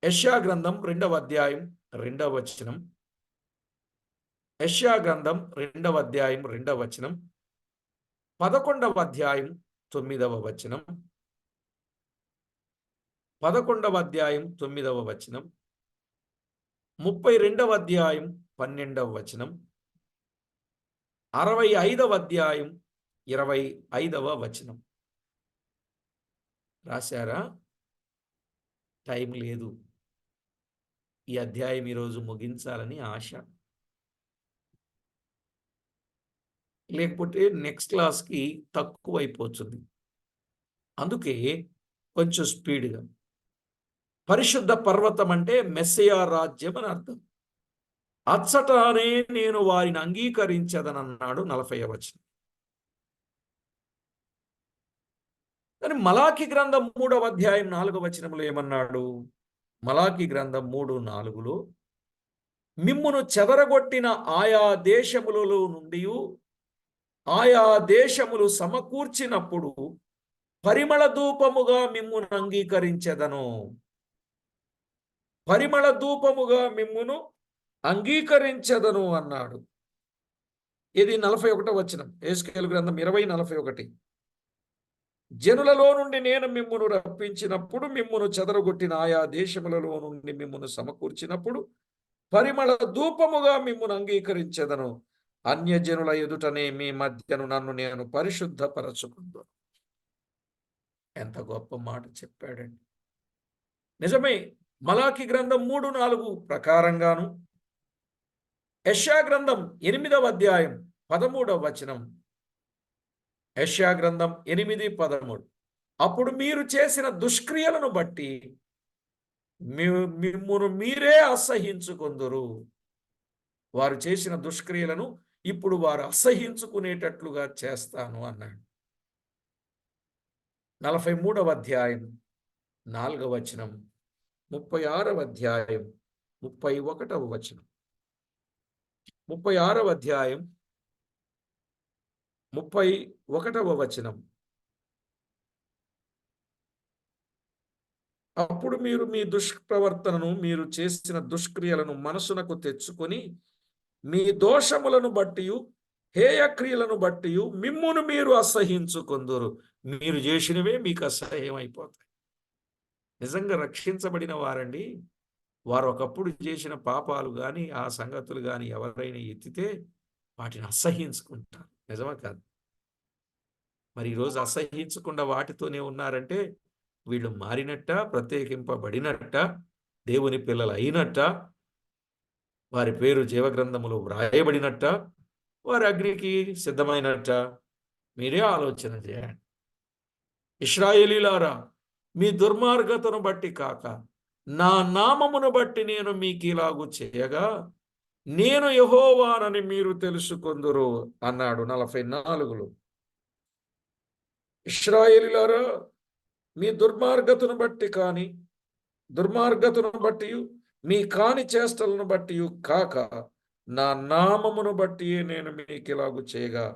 యెషయా గ్రంథం 2వ అధ్యాయం 2వ వచనం, యెషయా గ్రంథం 2వ అధ్యాయం 2వ వచనం, 11వ అధ్యాయం 9వ వచనం, 11వ అధ్యాయం 9వ వచనం, 32వ అధ్యాయం 12వ వచనం, 65వ అధ్యాయం 25వ వచనం. రాశారా? టైం లేదు. ఈ అధ్యాయం ఈరోజు ముగించాలని ఆశ. లేకపోతే నెక్స్ట్ క్లాస్‌కి తక్కువైపోతుంది. అందుకే కొంచెం స్పీడ్‌గా. పరిశుద్ధ పర్వతం అంటే మెస్సియా రాజ్యం అని అర్థం. అచ్చటనే నేను వారిని అంగీకరించదనన్నాడు 40వ వచనం. కానీ మలాకి గ్రంథం 3వ అధ్యాయం 4వ వచనంలో ఏమన్నాడు? మలాకి గ్రంథం 3:4లో మిమ్మును చెదరగొట్టిన ఆయా దేశములలో నుండియు ఆయా దేశములు సమకూర్చినప్పుడు పరిమళ ధూపముగా మిమ్మును అంగీకరించెదను. పరిమళ ధూపముగా మిమ్మును అంగీకరించెదను అన్నాడు. ఇది 41వ వచనం. యెహెజ్కేలు గ్రంథం 20:41. జనులలో నుండి నేను మిమ్మును రప్పించినప్పుడు మిమ్మును చెదరగొట్టిన ఆయా దేశములలో నుండి మిమ్మును సమకూర్చినప్పుడు పరిమళ ధూపముగా మిమ్మును అంగీకరించెదను. అన్యజనుల ఎదుటనే మీ మధ్యను నన్ను నేను పరిశుద్ధపరచుకుందును. ఎంత గొప్ప మాట చెప్పాడండి. నిజమే. మలాకి గ్రంథం 3:4 ప్రకారంగాను, యెషయా గ్రంథం 8వ అధ్యాయం 13వ వచనం, యెషయా గ్రంథం 8:13 అప్పుడు మీరు చేసిన దుష్క్రియలను బట్టి మిమ్మును మీరే అసహ్యించుకొందురు. వారు చేసిన దుష్క్రియలను ఇప్పుడు వారు అసహ్యించుకునేటట్లుగా చేస్తాను అన్నాడు. 43వ అధ్యాయం 4వ వచనం, 36వ అధ్యాయం 31వ వచనం, 36వ అధ్యాయం 31వ వచనం. అప్పుడు మీరు మీ దుష్ప్రవర్తనను మీరు చేసిన దుష్క్రియలను మనసునకు తెచ్చుకొని మీ దోషములను బట్టి హేయక్రియలను బట్టి మిమ్మును మీరు అసహ్యించుకొందురు. మీరు చేసినవే మీకు అసహ్యం అయిపోతాయి. నిజంగా రక్షించబడిన వారండి, వారు ఒకప్పుడు చేసిన పాపాలు కానీ ఆ సంగతులు కానీ ఎవరైనా ఎత్తితే వాటిని అసహ్యించుకుంటారు. నిజమా కాదు? మరి ఈరోజు అసహ్యించకుండా వాటితోనే ఉన్నారంటే వీళ్ళు మారినట్ట, ప్రత్యేకింపబడినట్ట, దేవుని పిల్లలు అయినట్ట, వారి పేరు జీవగ్రంథములో వ్రాయబడినట్ట, వారి అగ్నికి సిద్ధమైనట్ట. మీరే ఆలోచన చేయండి. ఇశ్రాయేలీలారా, మీ దుర్మార్గతను బట్టి కాక నా నామమును బట్టి నేను మీకు ఇలాగు చేయగా నేను యెహోవానని మీరు తెలుసుకొందురు అన్నాడు 44లో. ఇశ్రాయేలీలారా, మీ దుర్మార్గతను బట్టి కానీ దుర్మార్గతను బట్టి మీ కాని చేష్టలను బట్టి కాక నా నామమును బట్టి నేను మీకు ఇలాగు చేయగా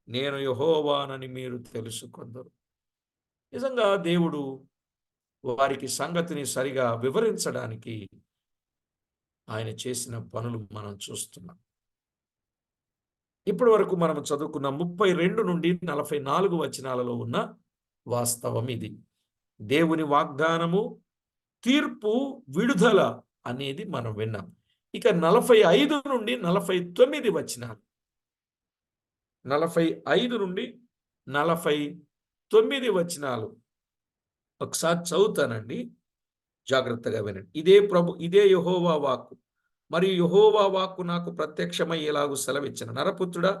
నేను యెహోవానని మీరు తెలుసుకొందురు. నిజంగా దేవుడు వారికి సంగతిని సరిగా వివరించడానికి ఆయన చేసిన పనులు మనం చూస్తున్నాం. ఇప్పటి వరకు మనం చదువుకున్న 32 నుండి 44 వచనాలలో ఉన్న వాస్తవం ఇది. దేవుని వాగ్దానము, తీర్పు, విడుదల అనేది మనం విన్నాం. ఇక 45 నుండి 49 వచనాలు, 45 నుండి 49 వచనాలు ఒకసారి చదువుతానండి, జాగ్రత్తగా వినండి. ఇదే యెహోవా వాక్కు. మరియు యెహోవా వాక్కు నాకు ప్రత్యక్షమయ్యేలాగు సెలవిచ్చిన నరపుత్రుడా,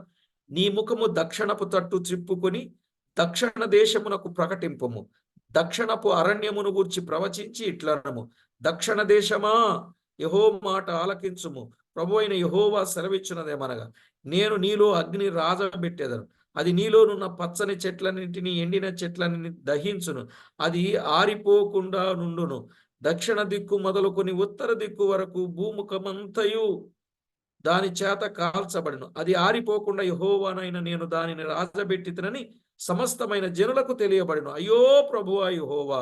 నీ ముఖము దక్షిణపు తట్టు త్రిప్పుకొని దక్షిణ దేశమునకు ప్రకటింపుము. దక్షిణపు అరణ్యమును గూర్చి ప్రవచించి ఇట్లనము, దక్షిణ దేశమా యెహోవా మాట ఆలకించుము. ప్రభువైన యెహోవా సెలవిచ్చినదేమనగా, నేను నీలో అగ్ని రాజబెట్టెదను. అది నీలోనున్న పచ్చని చెట్లన్నింటినీ ఎండిన చెట్లన్నింటినీ దహించును. అది ఆరిపోకుండా నుండును. దక్షిణ దిక్కు మొదలుకొని ఉత్తర దిక్కు వరకు భూముఖమంతయు దాని చేత కాల్చబడును. అది ఆరిపోకుండా యెహోవానైన నేను దానిని రాజబెట్టితినని సమస్తమైన జనులకు తెలియబడును. అయ్యో ప్రభువా యెహోవా,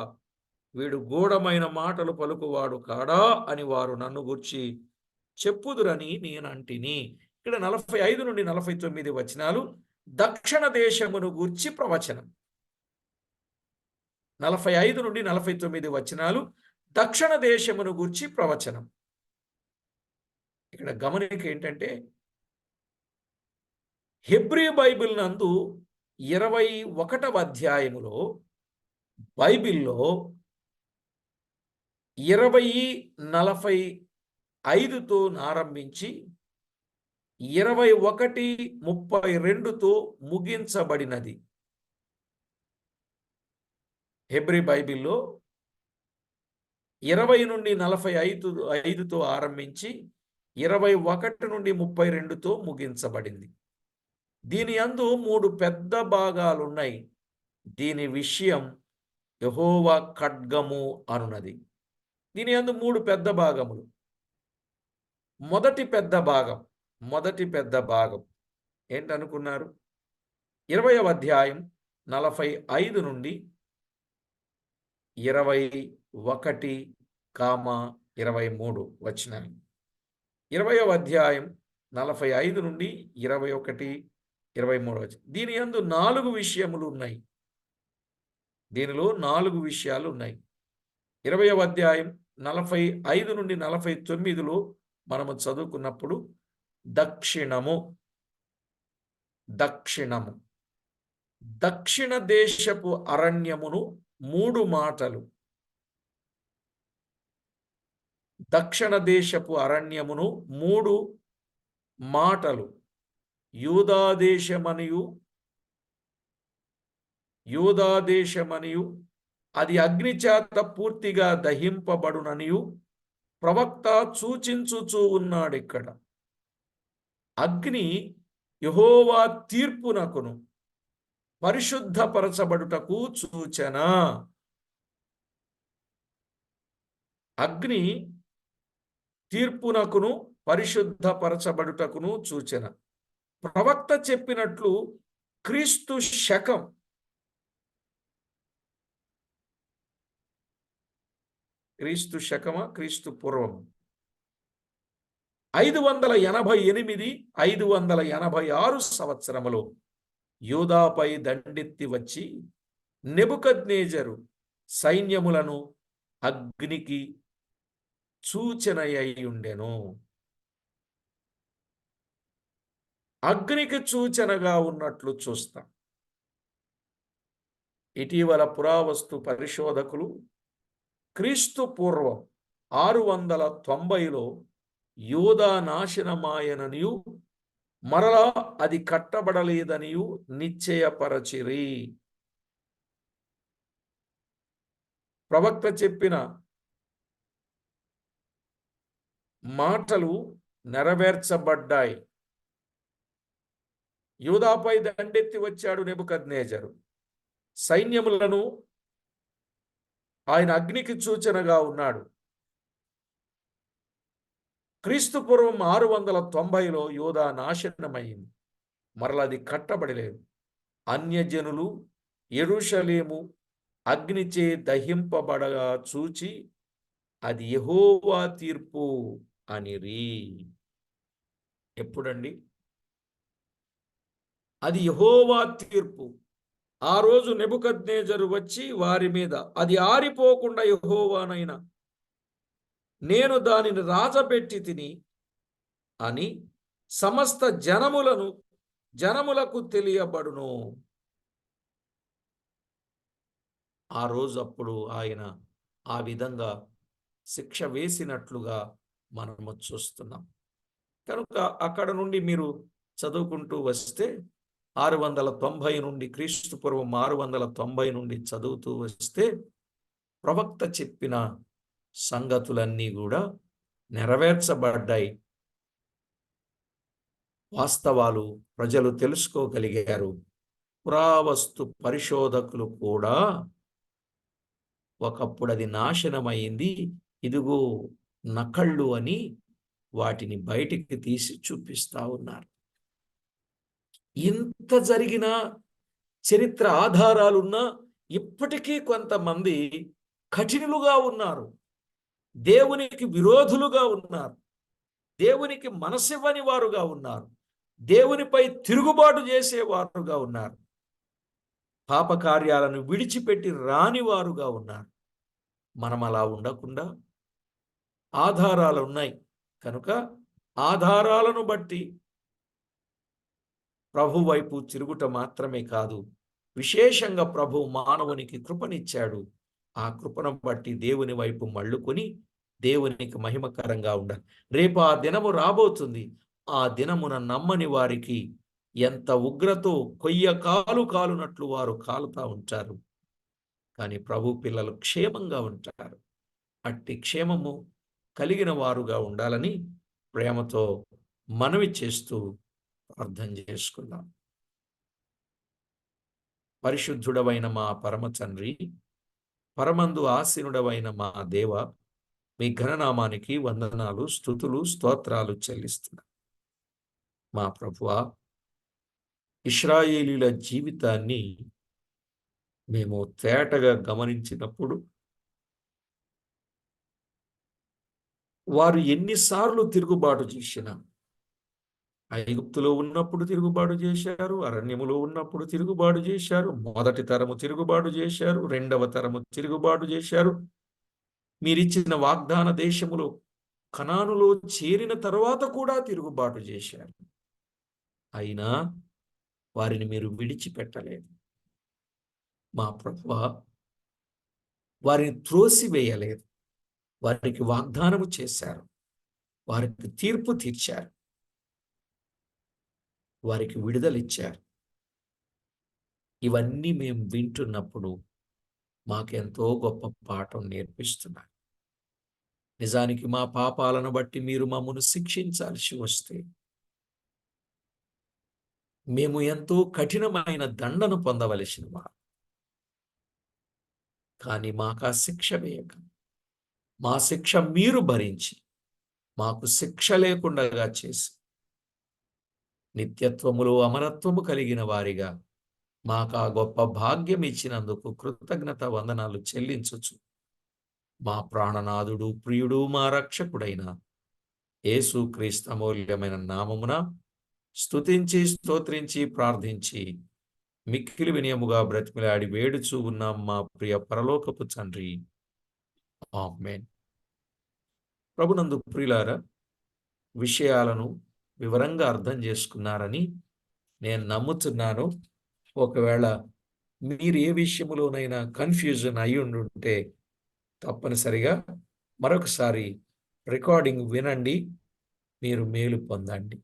వీడు గూఢమైన మాటలు పలుకువాడు కాడా అని వారు నన్ను గూర్చి చెప్పుదురని నేనంటిని. ఇక్కడ 45 నుండి 49 వచనాలు దక్షిణ దేశమును గూర్చి ప్రవచనం. 45 నుండి 49 వచనాలు దక్షిణ దేశమును గూర్చి ప్రవచనం. ఇక్కడ గమనిక ఏంటంటే, హెబ్రీ బైబిల్ నందు 21వ అధ్యాయములో బైబిల్లో 20, 40 5తో ఆరంభించి 21:32తో ముగించబడినది. హెబ్రీ బైబిల్లో 20 నుండి 45తో ఆరంభించి 21 నుండి 32తో ముగించబడింది. దీని యందు 3 పెద్ద భాగాలున్నాయి. దీని విషయం యెహోవా ఖడ్గము అనున్నది. దీని యందు 3 పెద్ద భాగములు. మొదటి పెద్ద భాగం ఏంటనుకున్నారు? 20వ అధ్యాయం 45 నుండి 21-23 వచనాలు. 20వ అధ్యాయం 45 నుండి 21-23 వచనం. దీని యందు 4 విషయములు ఉన్నాయి. దీనిలో 4 విషయాలు ఉన్నాయి. 20వ అధ్యాయం 45 నుండి 49లో మనము చదువుకున్నప్పుడు దక్షిణము దక్షిణ దేశపు అరణ్యమును 3 మాటలు. దక్షిణ దేశపు అరణ్యమును 3 మాటలు. యూదాదేశమనియు అది అగ్నిచేత పూర్తిగా దహింపబడుననియు ప్రవక్త సూచించుచూ ఉన్నాడు. ఇక్కడ అగ్ని యెహోవా తీర్పునకును పరిశుద్ధపరచబడుటకు సూచన. అగ్ని తీర్పునకును పరిశుద్ధపరచబడుటకును సూచన. ప్రవక్త చెప్పినట్లు క్రీస్తు శకం క్రీస్తు శకమా క్రీస్తు పూర్వం 588-586 సంవత్సరములో యూదాపై దండెత్తి వచ్చి నెబుకద్నెజరు సైన్యములను అగ్నికి సూచనయ్యుండెను. అగ్నికి సూచనగా ఉన్నట్లు చూస్తాం. ఇటీవల పురావస్తు పరిశోధకులు క్రీస్తు పూర్వం 690లో యూదా నాశనమాయననియు మరలా అది కట్టబడలేదనియు నిశ్చయపరచిరి. ప్రవక్త చెప్పిన మాటలు నెరవేర్చబడ్డాయి. యూదాపై దండెత్తి వచ్చాడు నెబుకద్నెజరు. సైన్యములను ఆయన అగ్నికి సూచనగా ఉన్నాడు. క్రీస్తు పూర్వం 690లో యూదా నాశనమైంది. మరలది కట్టబడలేదు. అన్యజనులు యెరూషలేము అగ్నిచే దహింపబడగా చూచి అది యెహోవా తీర్పు అనిరి. ఎప్పుడండి? అది యెహోవా తీర్పు. ఆ రోజు నెబుకద్నెజరు వచ్చి వారి మీద అది ఆరిపోకుండా యెహోవానైనా నేను దానిని రాజబెట్టి తిని అని సమస్త జనములకు తెలియబడును. ఆ రోజు అప్పుడు ఆయన ఆ విధంగా శిక్ష వేసినట్లుగా మనము చూస్తున్నాం. కనుక అక్కడ నుండి మీరు చదువుకుంటూ వస్తే 690 నుండి క్రీస్తు పూర్వం 690 నుండి చదువుతూ వస్తే ప్రవక్త చెప్పిన సంగతులన్నీ కూడా నెరవేర్చబడ్డాయి. వాస్తవాలు ప్రజలు తెలుసుకోగలిగారు. పురావస్తు పరిశోధకులు కూడా ఒకప్పుడు అది నాశనమైంది, ఇదిగో నకళ్ళు అని వాటిని బయటికి తీసి చూపిస్తా ఉన్నారు. ఇంత జరిగిన చరిత్ర ఆధారాలున్నా ఇప్పటికీ కొంతమంది కఠినులుగా ఉన్నారు, దేవునికి విరోధులుగా ఉన్నారు, దేవునికి మనసివ్వని వారుగా ఉన్నారు, దేవునిపై తిరుగుబాటు చేసేవారుగా ఉన్నారు, పాపకార్యాలను విడిచిపెట్టి రానివారుగా ఉన్నారు. మనం అలా ఉండకుండా ఆధారాలు ఉన్నాయి కనుక ఆధారాలను బట్టి ప్రభు వైపు తిరుగుట మాత్రమే కాదు, విశేషంగా ప్రభు మానవునికి కృపనిచ్చాడు. ఆ కృపను బట్టి దేవుని వైపు మళ్ళుకొని దేవునికి మహిమకరంగా ఉండాలి. రేపు ఆ దినము రాబోతుంది. ఆ దినమున నమ్మని వారికి ఎంత ఉగ్రతో కొయ్య కాలు కాలునట్లు వారు కాలుతా ఉంటారు. కానీ ప్రభు పిల్లలు క్షేమంగా ఉంటారు. అట్టి క్షేమము కలిగిన వారుగా ఉండాలని ప్రేమతో మనవి చేస్తూ ప్రార్థన చేసుకుందాం. పరిశుద్ధుడవైన మా పరమ తండ్రి, పరమందు ఆసీనుడవైన మా దేవ, మీ ఘననామానికి వందనాలు, స్తుతులు, స్తోత్రాలు చెల్లిస్తున్నాం. మా ప్రభువా, ఇశ్రాయేలీల జీవితాన్ని మేము తేటగా గమనించినప్పుడు వారు ఎన్నిసార్లు తిరుగుబాటు చేసినా, ఐగుప్తులో ఉన్నప్పుడు తిరుగుబాటు చేశారు, అరణ్యములో ఉన్నప్పుడు తిరుగుబాటు చేశారు, మొదటి తరము తిరుగుబాటు చేశారు, రెండవ తరము తిరుగుబాటు చేశారు. మీరిచ్చిన వాగ్దాన దేశములో కనానులో చేరిన తరువాత కూడా తిరుగుబాటు చేశారు. అయినా వారిని మీరు విడిచిపెట్టలేదు. మా ప్రభువా, వారిని త్రోసివేయలేదు. వారికి వాగ్దానము చేశారు, వారికి తీర్పు తీర్చారు, వారికి విడుదలిచ్చారు. ఇవన్నీ మేము వింటున్నప్పుడు మాకెంతో గొప్ప పాఠం నేర్పిస్తున్నారు. నిజానికి మా పాపాలను బట్టి మీరు మమ్మను శిక్షించాల్సి వస్తే మేము ఎంతో కఠినమైన దండను పొందవలసిన వారు. కానీ మాకు ఆ శిక్ష వేయక, మా శిక్ష మీరు భరించి మాకు శిక్ష లేకుండా చేసి నిత్యత్వములో అమరత్వము కలిగిన వారిగా మాకు ఆ గొప్ప భాగ్యం ఇచ్చినందుకు కృతజ్ఞత వందనాలు చెల్లించుచు మా ప్రాణనాథుడు, ప్రియుడు, మా రక్షకుడైన యేసుక్రీస్తు అమూల్యమైన నామమున స్తుతించి స్తోత్రించి ప్రార్థించి మిక్కిలి వినయముగా బ్రతిమిలాడి వేడుచూ ఉన్నాం మా ప్రియ పరలోకపు తండ్రి. ఆమేన్. ప్రభునందు ప్రియులారా, విషయాలను వివరంగా అర్థం చేసుకున్నారని నేను నమ్ముతున్నాను. ఒకవేళ మీరు ఏ విషయములోనైనా కన్ఫ్యూజన్ అయి ఉంటే తప్పనిసరిగా మరొకసారి రికార్డింగ్ వినండి, మీరు మేలు పొందండి.